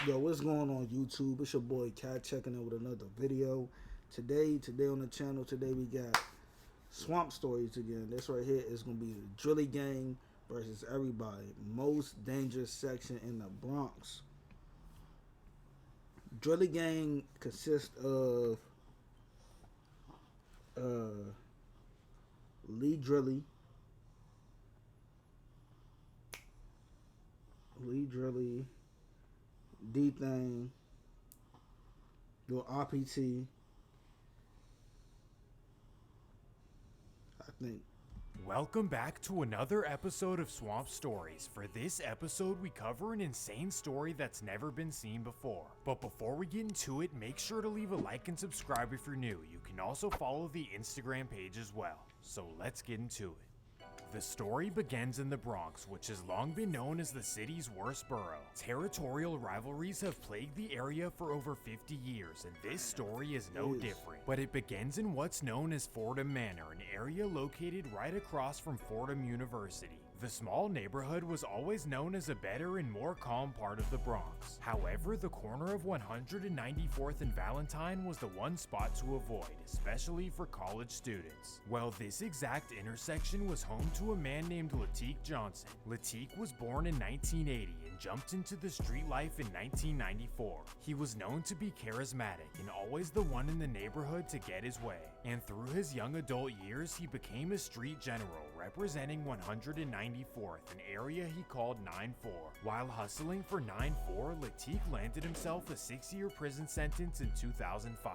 Yo, what's going on YouTube? It's your boy Cat checking in with another video. Today on the channel, we got Swamp Stories again. This right here is gonna be the Drilly Gang versus everybody. Most dangerous section in the Bronx. Drilly Gang consists of Lee Drilly, D Thing, your RPT, I think. Welcome back to another episode of Swamp Stories. For this episode, we cover an insane story that's never been seen before. But before we get into it, make sure to leave a like and subscribe if you're new. You can also follow the Instagram page as well. So let's get into it. The story begins in the Bronx, which has long been known as the city's worst borough. Territorial rivalries have plagued the area for over 50 years, and this story is no different. But it begins in what's known as Fordham Manor, an area located right across from Fordham University. The small neighborhood was always known as a better and more calm part of the Bronx. However, the corner of 194th and Valentine was the one spot to avoid, especially for college students. Well, this exact intersection was home to a man named Latique Johnson. Latique was born in 1980 and jumped into the street life in 1994. He was known to be charismatic and always the one in the neighborhood to get his way. And through his young adult years, he became a street general, representing 194th, an area he called 9-4. While hustling for 9-4, Latique landed himself a 6-year prison sentence in 2005.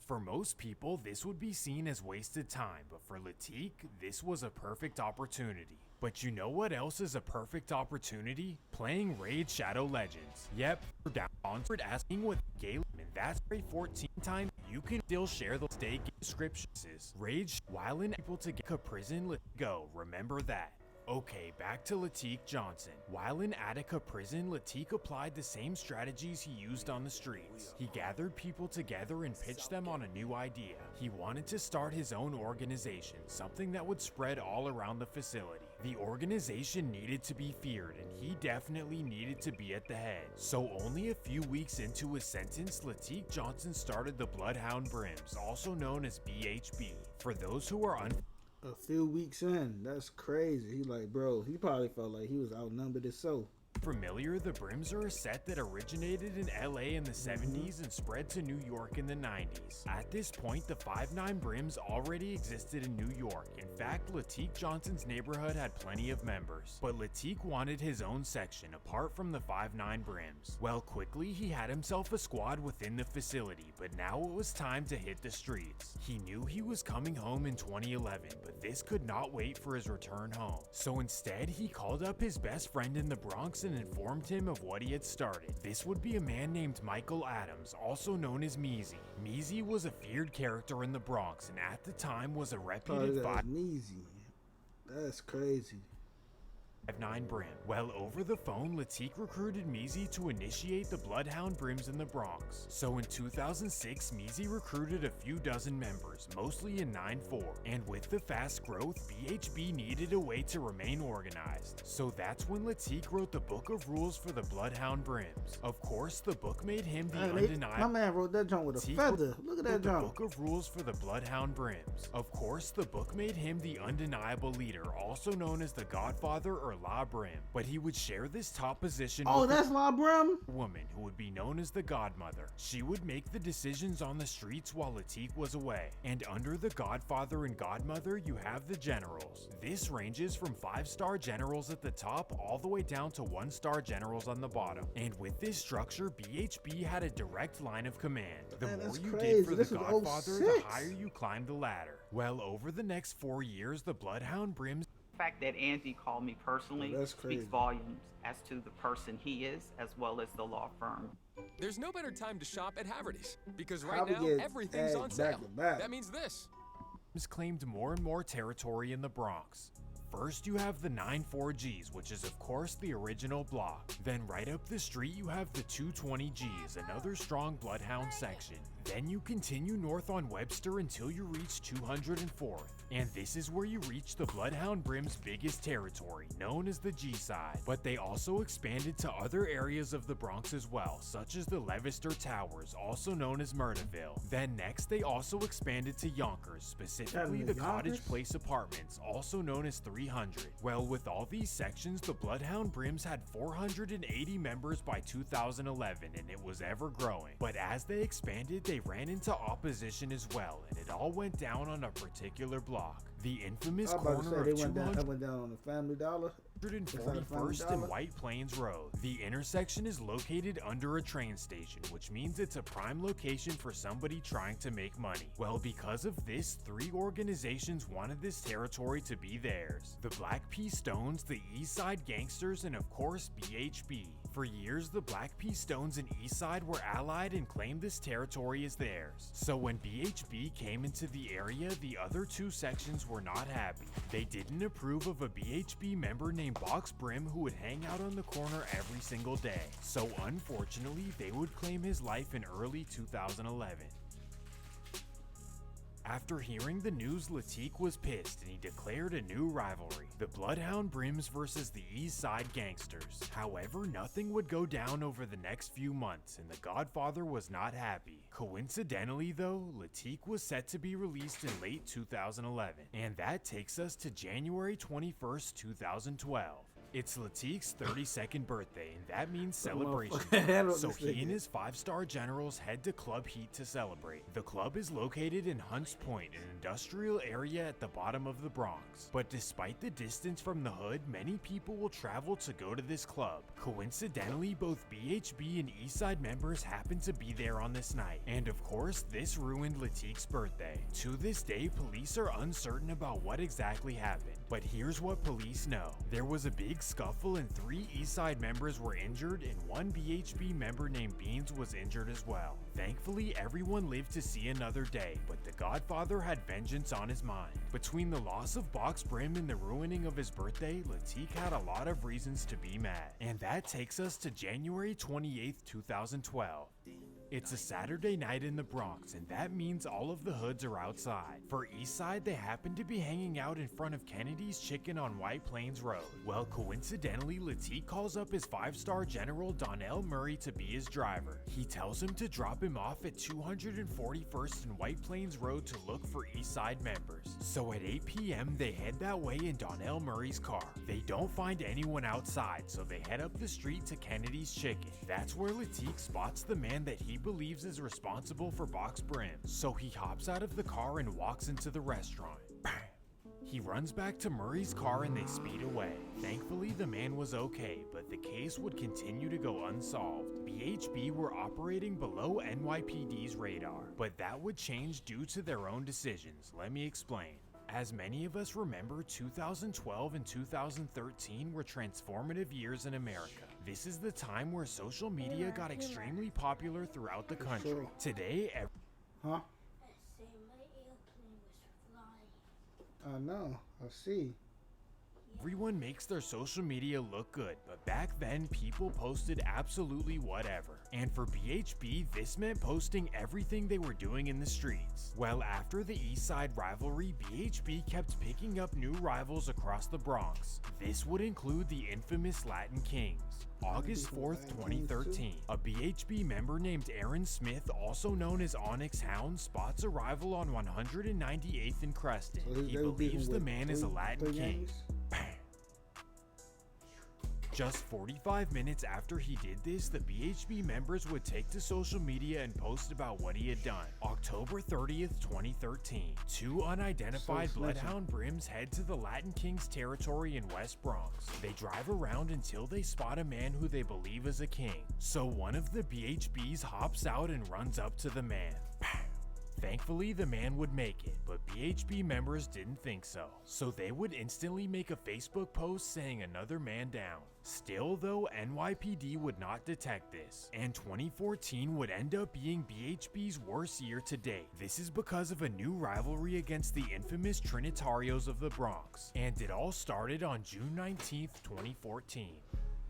For most people, this would be seen as wasted time, but for Latique, this was a perfect opportunity. But you know what else is a perfect opportunity? Playing Raid Shadow Legends. Yep, we're down on asking with Galen, and that's right 14 times. You can still share the stake descriptions. Rage while in able to get a prison, let's go, remember that. Okay, back to Latique Johnson. While in Attica prison, Latique applied the same strategies he used on the streets. He gathered people together and pitched them on a new idea. He wanted to start his own organization, something that would spread all around the facility. The organization needed to be feared, and he definitely needed to be at the head. So only a few weeks into his sentence, Latique Johnson started the Bloodhound Brims, also known as BHB. For those who are A few weeks in, that's crazy. He like, bro, he probably felt like he was outnumbered himself. Familiar, the Brims are a set that originated in LA in the 70s and spread to New York in the 90s. At this point, the 5'9 Brims already existed in New York. In fact, Latique Johnson's neighborhood had plenty of members. But Latique wanted his own section, apart from the 5'9 Brims. Well, quickly, he had himself a squad within the facility, but now it was time to hit the streets. He knew he was coming home in 2011, but this could not wait for his return home. So instead, he called up his best friend in the Bronx and informed him of what he had started. This would be a man named Michael Adams, also known as Meezy. Meezy was a feared character in the Bronx and at the time was a reputed Meezy. That's crazy. 5'9 Brim. Well, over the phone, Latique recruited Meezy to initiate the Bloodhound Brims in the Bronx. So in 2006, Meezy recruited a few dozen members, mostly in 9-4. And with the fast growth, BHB needed a way to remain organized. So that's when Latique wrote the Book of Rules for the Bloodhound Brims. Of course, the book made him the undeniable. My man wrote that joint with a feather. Look at that joint. The Book of Rules for the Bloodhound Brims. Of course, the book made him the undeniable leader, also known as the Godfather or La Brim, but he would share this top position with that's La Brim? a woman who would be known as the Godmother. She would make the decisions on the streets while Latique was away. And under the Godfather and Godmother, you have the generals. This ranges from 5-star generals at the top all the way down to 1-star generals on the bottom. And with this structure, BHB had a direct line of command. The more you did for the Godfather, the higher you climbed the ladder. Well, over the next 4 years, the Bloodhound Brims fact that Angie called me personally speaks volumes as to the person he is, as well as the law firm. There's no better time to shop at Haverty's, because right now everything's on sale. That means this. Claimed more and more territory in the Bronx. First, you have the 9-4Gs, which is of course the original block. Then right up the street, you have the 220Gs, another strong Bloodhound section. Then you continue north on Webster until you reach 204th. And this is where you reach the Bloodhound Brim's biggest territory, known as the G-side. But they also expanded to other areas of the Bronx as well, such as the Leicester Towers, also known as Murderville. Then next, they also expanded to Yonkers, specifically the Cottage Place Apartments, also known as 300. Well, with all these sections, the Bloodhound Brims had 480 members by 2011, and it was ever growing. But as they expanded, they ran into opposition as well, and it all went down on a particular block. The infamous corner of 200 went down on the Family Dollar. 141st and White Plains Road. The intersection is located under a train station, which means it's a prime location for somebody trying to make money. Well, because of this, 3 organizations wanted this territory to be theirs: the Black P Stones, the East Side Gangsters, and of course BHB. For years, the Black P Stones and East Side were allied and claimed this territory as theirs. So when BHB came into the area, the other 2 sections were not happy. They didn't approve of a BHB member named Box Brim who would hang out on the corner every single day. So unfortunately, they would claim his life in early 2011. After hearing the news, Latique was pissed and he declared a new rivalry: the Bloodhound Brims versus the East Side Gangsters. However, nothing would go down over the next few months and the Godfather was not happy. Coincidentally though, Latique was set to be released in late 2011. And that takes us to January 21st, 2012. It's Latique's 32nd birthday, and that means celebration. So he and his 5-star generals head to Club Heat to celebrate. The club is located in Hunts Point, an industrial area at the bottom of the Bronx. But despite the distance from the hood, many people will travel to go to this club. Coincidentally, both BHB and Eastside members happen to be there on this night. And of course, this ruined Latique's birthday. To this day, police are uncertain about what exactly happened. But here's what police know. There was a big scuffle and 3 Eastside members were injured and 1 BHB member named Beans was injured as well. Thankfully, everyone lived to see another day, but the Godfather had vengeance on his mind. Between the loss of Box Brim and the ruining of his birthday, Latique had a lot of reasons to be mad. And that takes us to January 28th, 2012. It's a Saturday night in the Bronx, and that means all of the hoods are outside. For Eastside, they happen to be hanging out in front of Kennedy's Chicken on White Plains Road. Well, coincidentally, Latique calls up his 5-star general Donnell Murray to be his driver. He tells him to drop him off at 241st and White Plains Road to look for Eastside members. So at 8 p.m., they head that way in Donnell Murray's car. They don't find anyone outside, so they head up the street to Kennedy's Chicken. That's where Latique spots the man that he believes is responsible for Box Brim. So he hops out of the car and walks into the restaurant. He runs back to Murray's car and they speed away. Thankfully, the man was okay, but the case would continue to go unsolved. BHB were operating below NYPD's radar, but that would change due to their own decisions. Let me explain. As many of us remember, 2012 and 2013 were transformative years in America. This is the time where social media got extremely popular throughout the country. Today, I know, I see. Everyone makes their social media look good, but back then people posted absolutely whatever. And for BHB, this meant posting everything they were doing in the streets. Well, after the Eastside rivalry, BHB kept picking up new rivals across the Bronx. This would include the infamous Latin Kings. August 4th, 2013, a BHB member named Aaron Smith, also known as Onyx Hound, spots a rival on 198th and Creston. He believes the man is a Latin King. Just 45 minutes after he did this, the BHB members would take to social media and post about what he had done. October 30th, 2013, 2 unidentified Bloodhound Brims head to the Latin King's territory in West Bronx. They drive around until they spot a man who they believe is a king. So one of the BHBs hops out and runs up to the man. Thankfully, the man would make it, but BHB members didn't think so. So they would instantly make a Facebook post saying another man down. Still though, NYPD would not detect this, and 2014 would end up being BHB's worst year to date. This is because of a new rivalry against the infamous Trinitarios of the Bronx, and it all started on June 19th, 2014.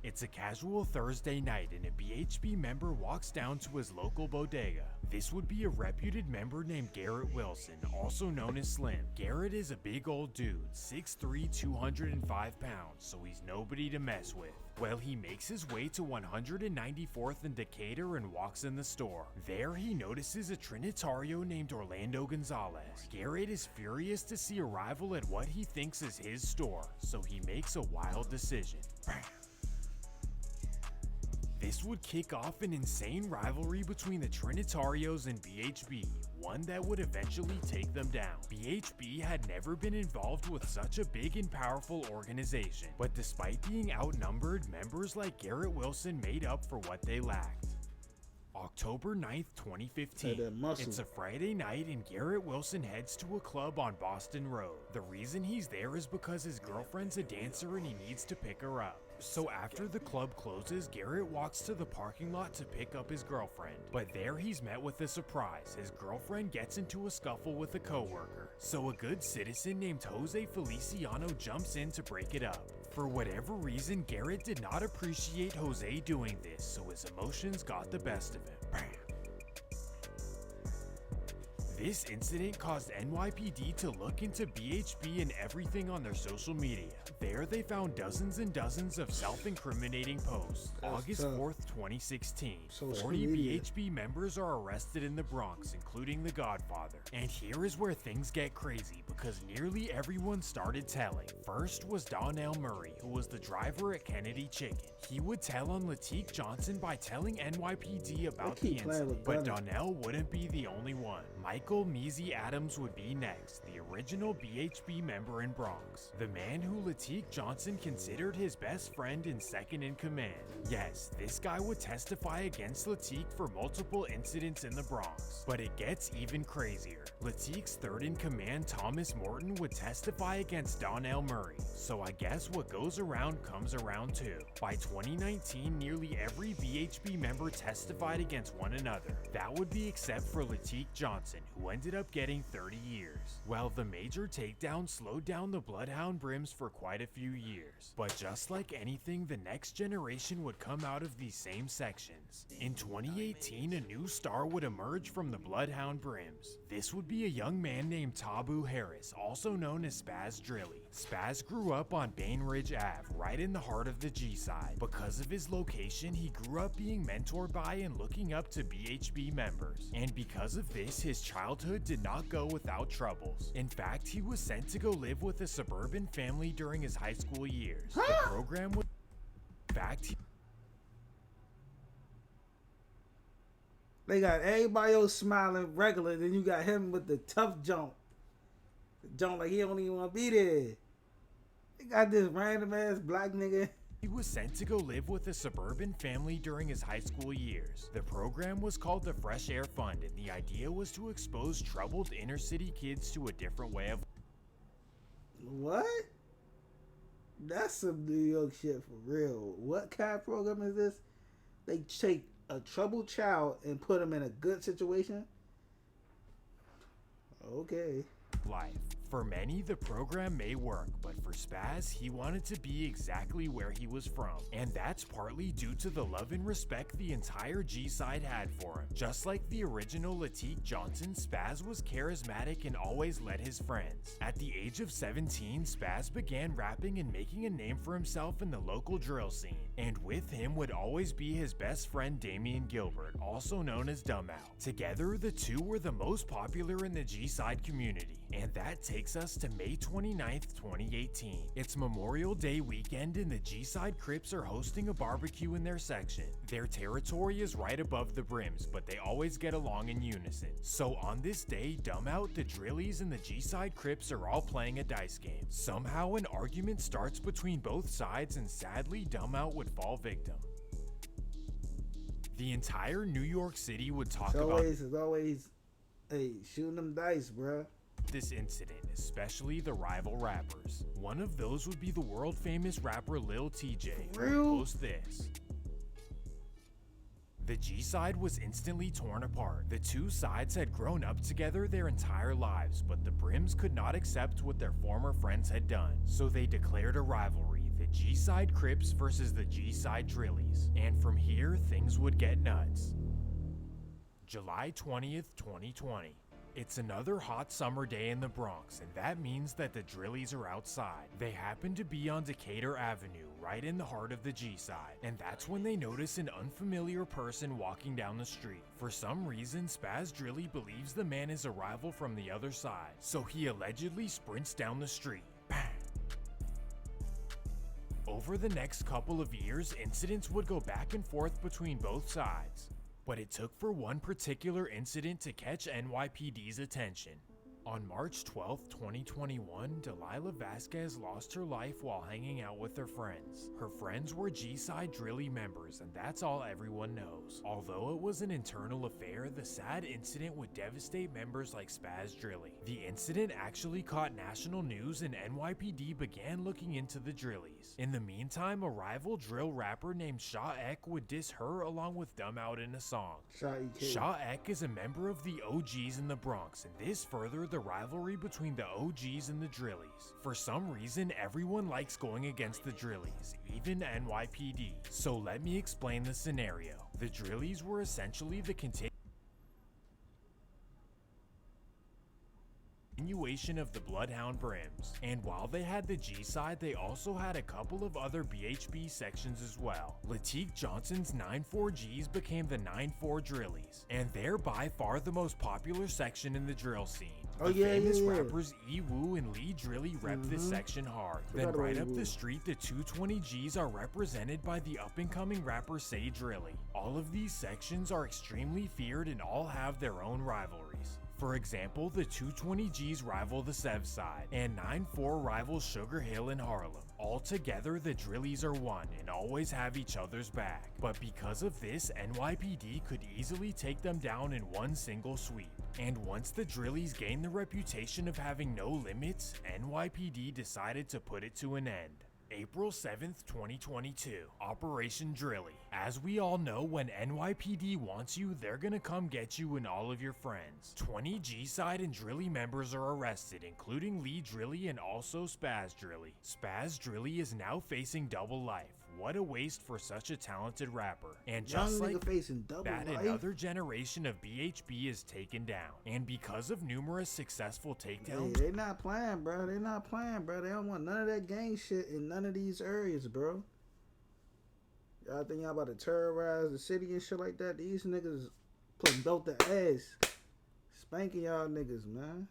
It's a casual Thursday night and a BHB member walks down to his local bodega. This would be a reputed member named Garrett Wilson, also known as Slim. Garrett is a big old dude, 6'3", 205 pounds, so he's nobody to mess with. Well, he makes his way to 194th and Decatur and walks in the store. There, he notices a Trinitario named Orlando Gonzalez. Garrett is furious to see a rival at what he thinks is his store, so he makes a wild decision. This would kick off an insane rivalry between the Trinitarios and BHB, one that would eventually take them down. BHB had never been involved with such a big and powerful organization, but despite being outnumbered, members like Garrett Wilson made up for what they lacked. October 9th, 2015. It's a Friday night and Garrett Wilson heads to a club on Boston Road. The reason he's there is because his girlfriend's a dancer and he needs to pick her up. So after the club closes, Garrett walks to the parking lot to pick up his girlfriend. But there he's met with a surprise. His girlfriend gets into a scuffle with a coworker. So a good citizen named Jose Feliciano jumps in to break it up. For whatever reason, Garrett did not appreciate Jose doing this, so his emotions got the best of him. Bam. This incident caused NYPD to look into BHB and everything on their social media. There they found dozens and dozens of self-incriminating posts. August 4th, 2016. 40 BHB members are arrested in the Bronx, including the Godfather. And here is where things get crazy, because nearly everyone started telling. First was Donnell Murray, who was the driver at Kennedy Chicken. He would tell on Latique Johnson by telling NYPD about the incident, but Donnell wouldn't be the only one. Michael Measy Adams would be next, the original BHB member in Bronx, the man who Latique Johnson considered his best friend and second in command. Yes, this guy would testify against Latique for multiple incidents in the Bronx, but it gets even crazier. Latique's third in command, Thomas Morton, would testify against Donnell Murray, so I guess what goes around comes around too. By 2019, nearly every BHB member testified against one another. That would be except for Latique Johnson, who ended up getting 30 years. Well, the major takedown slowed down the Bloodhound Brims for quite a few years. But just like anything, the next generation would come out of these same sections. In 2018, a new star would emerge from the Bloodhound Brims. This would be a young man named Tabu Harris, also known as Spaz Drilly. Spaz grew up on Bainbridge Ave, right in the heart of the G-side. Because of his location, he grew up being mentored by and looking up to BHB members. And because of this, his childhood did not go without troubles. In fact, he was sent to go live with a suburban family during his high school years. The program was... In fact, they got everybody else smiling regular, then you got him with the tough jump. The jump like he don't even want to be there. They got this random ass black nigga. He was sent to go live with a suburban family during his high school years. The program was called the Fresh Air Fund, and the idea was to expose troubled inner city kids to a different way of... What? That's some New York shit for real. What kind of program is this? They take a troubled child and put him in a good situation? Okay. Life. For many, the program may work, but for Spaz, he wanted to be exactly where he was from. And that's partly due to the love and respect the entire G-side had for him. Just like the original Latique Johnson, Spaz was charismatic and always led his friends. At the age of 17, Spaz began rapping and making a name for himself in the local drill scene. And with him would always be his best friend Damian Gilbert, also known as Dumb Out. Together, the two were the most popular in the G-side community. And that takes us to May 29th, 2018. It's Memorial Day weekend and the G-side Crips are hosting a barbecue in their section. Their territory is right above the Brims, but they always get along in unison. So on this day, Dumb Out, the Drillies, and the G-side Crips are all playing a dice game. Somehow an argument starts between both sides and sadly Dumb Out would fall victim. The entire New York City would talk about... It's always, hey, shooting them dice, bruh. This incident, especially the rival rappers. One of those would be the world famous rapper Lil TJ, who posts this. The G-side was instantly torn apart. The two sides had grown up together their entire lives, but the Brims could not accept what their former friends had done, so they declared a rivalry. the G-Side Crips versus the G-Side Drillies, and from here, things would get nuts. July 20th, 2020. It's another hot summer day in the Bronx, and that means that the Drillies are outside. They happen to be on Decatur Avenue, right in the heart of the G-Side, and that's when they notice an unfamiliar person walking down the street. For some reason, Spaz Drilly believes the man is a rival from the other side, so he allegedly sprints down the street. Bang! Over the next couple of years, incidents would go back and forth between both sides. But it took for one particular incident to catch NYPD's attention. On March 12, 2021, Delilah Vasquez lost her life while hanging out with her friends. Her friends were G-Side Drilly members, and that's all everyone knows. Although it was an internal affair, the sad incident would devastate members like Spaz Drilly. The incident actually caught national news, and NYPD began looking into the Drillies. In the meantime, a rival drill rapper named Shaw Ek would diss her along with Dumb Out in a song. Shaw Ek is a member of the OGs in the Bronx, and this furthered the rivalry between the OGs and the Drillies. For some reason, everyone likes going against the Drillies, even NYPD. So let me explain the scenario. The Drillies were essentially the continuation of the Bloodhound Brims, and while they had the G-Side, they also had a couple of other BHB sections as well. Latique Johnson's 9-4-Gs became the 9-4 Drillies, and they're by far the most popular section in the drill scene. Famous rappers E-Woo and Lee Drilly rep this section hard. Then right up the street, the 220Gs are represented by the up-and-coming rapper Say Drilly. All of these sections are extremely feared and all have their own rivalries. For example, the 220Gs rival the Sev Side, and 9-4 rivals Sugar Hill and Harlem. Altogether, the Drillies are one and always have each other's back. But because of this, NYPD could easily take them down in one single sweep. And once the Drillies gained the reputation of having no limits, NYPD decided to put it to an end. April 7th, 2022, Operation Drilly. As we all know, when NYPD wants you, they're gonna come get you and all of your friends. 20 G-Side and Drilly members are arrested, including Lee Drilly and also Spaz Drilly. Spaz Drilly is now facing double life. What a waste for such a talented rapper. And just like that, another generation of BHB is taken down. And because of numerous successful takedowns... Hey, they not playing, bro. They not playing, bro. They don't want none of that gang shit in none of these areas, bro. Y'all think y'all about to terrorize the city and shit like that? These niggas putting belt to ass. Spanking y'all niggas, man.